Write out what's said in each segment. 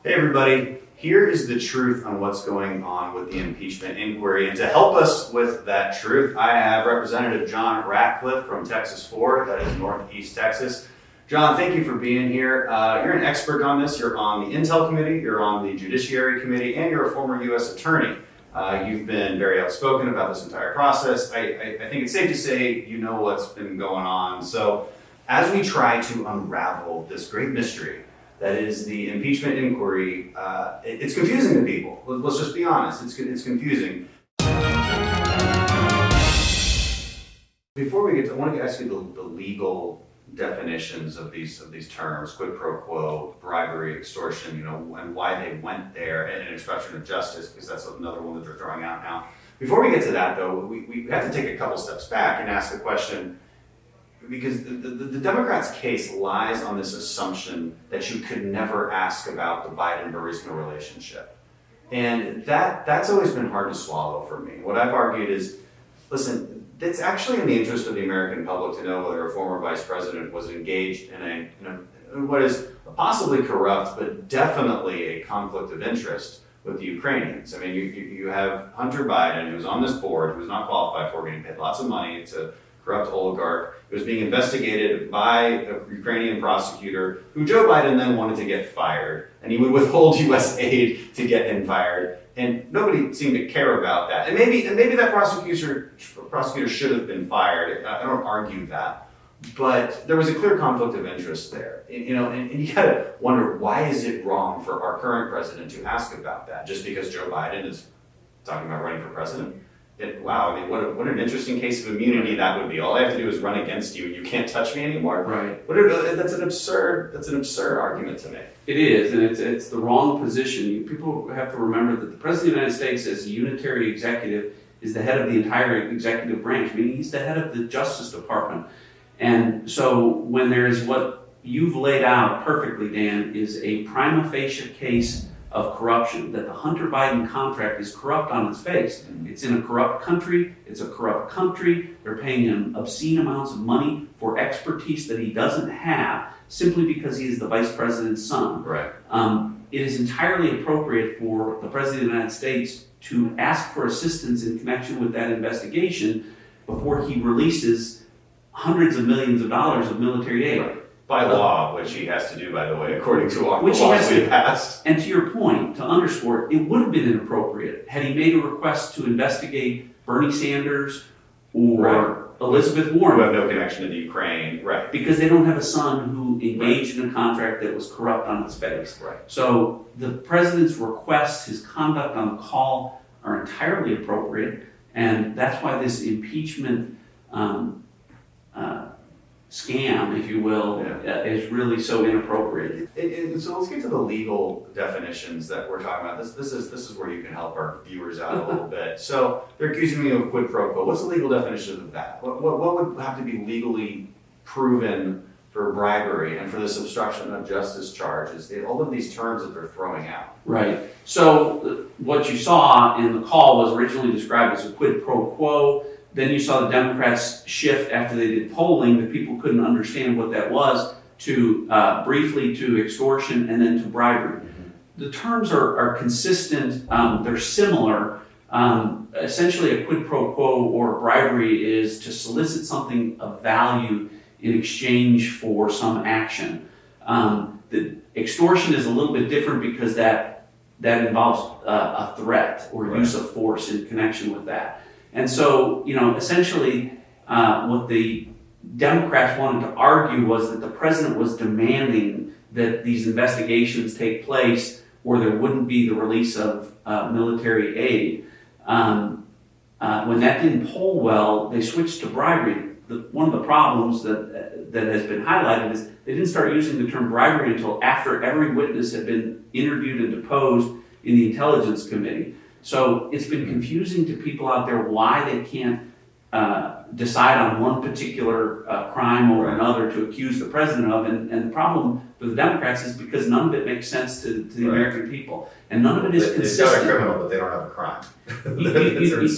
Hey everybody, here is the truth on what's going on with the impeachment inquiry. And to help us with that truth, I have Representative John Ratcliffe from Texas 4, that is Northeast Texas. John, thank you for being here. You're an expert on this. You're on the Intel Committee, you're on the Judiciary Committee, and you're a former U.S. Attorney. You've been very outspoken about this entire process. I think it's safe to say you know what's been going on. So as we try to unravel this great mystery that is the impeachment inquiry, it's confusing to people. Let's just be honest, it's confusing. Before we get to, I want to ask you the legal definitions of these terms: quid pro quo, bribery, extortion, and why they went there, and obstruction of justice, because that's another one that they're throwing out now. Before we get to that, though, we have to take a couple steps back and ask the question, because the Democrats' case lies on this assumption that you could never ask about the Biden-Burisma relationship. And that's always been hard to swallow for me. What I've argued is, listen, it's actually in the interest of the American public to know whether a former vice president was engaged in what is possibly corrupt, but definitely a conflict of interest with the Ukrainians. I mean, you have Hunter Biden, who's on this board, who's not qualified for, getting paid lots of money. It's a corrupt oligarch. It was being investigated by a Ukrainian prosecutor who Joe Biden then wanted to get fired, and he would withhold U.S. aid to get him fired. And nobody seemed to care about that. And maybe that prosecutor should have been fired. I don't argue that, but there was a clear conflict of interest there. And you gotta wonder, why is it wrong for our current president to ask about that? Just because Joe Biden is talking about running for president? Wow, I mean, what an interesting case of immunity that would be. All I have to do is run against you and you can't touch me anymore. Right. That's an absurd argument to make. It is, and it's the wrong position. People have to remember that the President of the United States, as a unitary executive, is the head of the entire executive branch, meaning he's the head of the Justice Department. And so when there is what you've laid out perfectly, Dan, is a prima facie case of corruption, that the Hunter Biden contract is corrupt on its face. It's in a corrupt country, it's a corrupt country, they're paying him obscene amounts of money for expertise that he doesn't have, simply because he is the vice president's son. Right. It is entirely appropriate for the President of the United States to ask for assistance in connection with that investigation before he releases hundreds of millions of dollars of military aid. Right. By law, which he has to do, by the way, according to law, which the laws we passed. And to your point, to underscore, it would have been inappropriate had he made a request to investigate Bernie Sanders or Elizabeth Warren. Who have no connection to the Ukraine. Right. Because they don't have a son who engaged in a contract that was corrupt on its face. Right. So the president's requests, his conduct on the call, are entirely appropriate, and that's why this impeachment scam, if you will, is really so inappropriate. So let's get to the legal definitions that we're talking about. This is where you can help our viewers out a little bit. So they're accusing me of quid pro quo. What's the legal definition of that? What would have to be legally proven for bribery and for this obstruction of justice charges? All of these terms that they're throwing out. Right. So what you saw in the call was originally described as a quid pro quo. Then you saw the Democrats shift after they did polling that people couldn't understand what that was, to briefly to extortion and then to bribery. The terms are consistent, they're similar. Essentially a quid pro quo or bribery is to solicit something of value in exchange for some action. The extortion is a little bit different because that involves a threat or use of force in connection with that. And so, essentially what the Democrats wanted to argue was that the president was demanding that these investigations take place or there wouldn't be the release of military aid. When that didn't poll well, they switched to bribery. One of the problems that has been highlighted is they didn't start using the term bribery until after every witness had been interviewed and deposed in the Intelligence Committee. So it's been confusing to people out there why they can't decide on one particular crime or another to accuse the president of. And the problem for the Democrats is because none of it makes sense to the American people. And none of it is consistent. They've got a criminal, but they don't have a crime.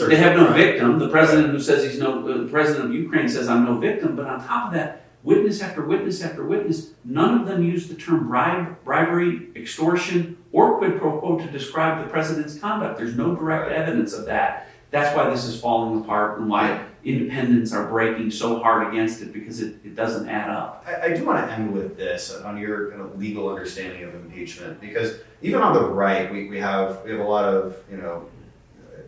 They have no victim. The president who says the president of Ukraine says, I'm no victim. But on top of that, witness after witness after witness, none of them used the term bribery, extortion, or quid pro quo to describe the president's conduct. There's no direct evidence of that. That's why this is falling apart and why independents are breaking so hard against it, because it doesn't add up. I do want to end with this on your kind of legal understanding of impeachment, because even on the right, we have a lot of,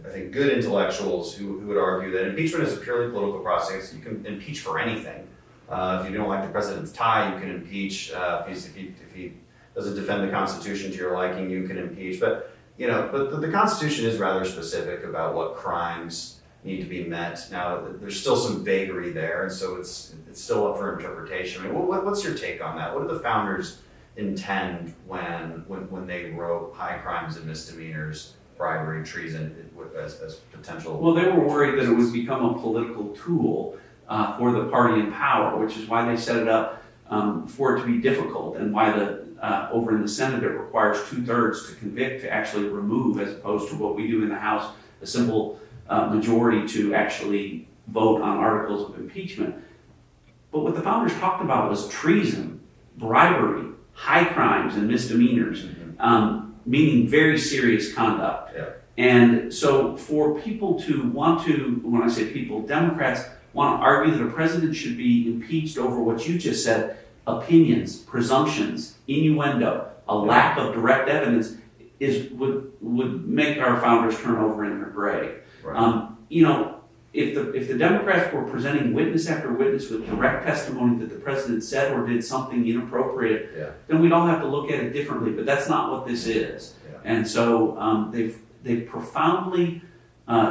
I think, good intellectuals who would argue that impeachment is a purely political process. You can impeach for anything. If you don't like the president's tie, you can impeach. If he doesn't defend the Constitution to your liking, you can impeach. But the Constitution is rather specific about what crimes need to be met. Now, there's still some vagary there, and so it's still up for interpretation. I mean, what's your take on that? What did the founders intend when they wrote high crimes and misdemeanors, bribery, treason as potential? Well, they were worried that it would become a political tool for the party in power, which is why they set it up for it to be difficult, and why over in the Senate it requires 2/3 to convict to actually remove, as opposed to what we do in the House, a simple majority to actually vote on articles of impeachment. But what the founders talked about was treason, bribery, high crimes and misdemeanors, meaning very serious conduct. Yeah. And so for people to want to, when I say people, Democrats want to argue that a president should be impeached over what you just said, opinions, presumptions, innuendo, a lack of direct evidence, would make our founders turn over in their grave. Right. If the Democrats were presenting witness after witness with direct testimony that the president said or did something inappropriate, then we'd all have to look at it differently. But that's not what this is. Yeah. And so they've profoundly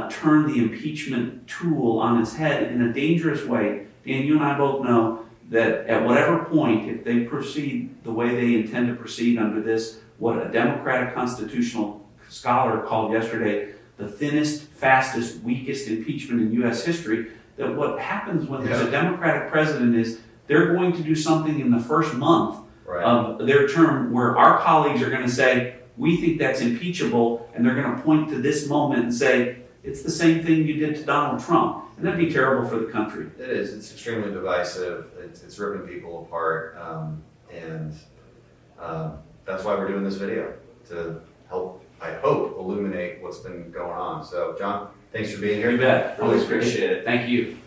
turned the impeachment tool on its head in a dangerous way. Dan, you and I both know that at whatever point, if they proceed the way they intend to proceed under this, what a Democratic constitutional scholar called yesterday the thinnest, fastest, weakest impeachment in U.S. history, that what happens when there's a Democratic president is they're going to do something in the first month of their term where our colleagues are going to say, we think that's impeachable, and they're going to point to this moment and say, it's the same thing you did to Donald Trump. And that'd be terrible for the country. It is. It's extremely divisive. It's ripping people apart. And that's why we're doing this video, to help, I hope, illuminate what's been going on. So, John, thanks for being here. You bet. Really appreciate it. Thank you.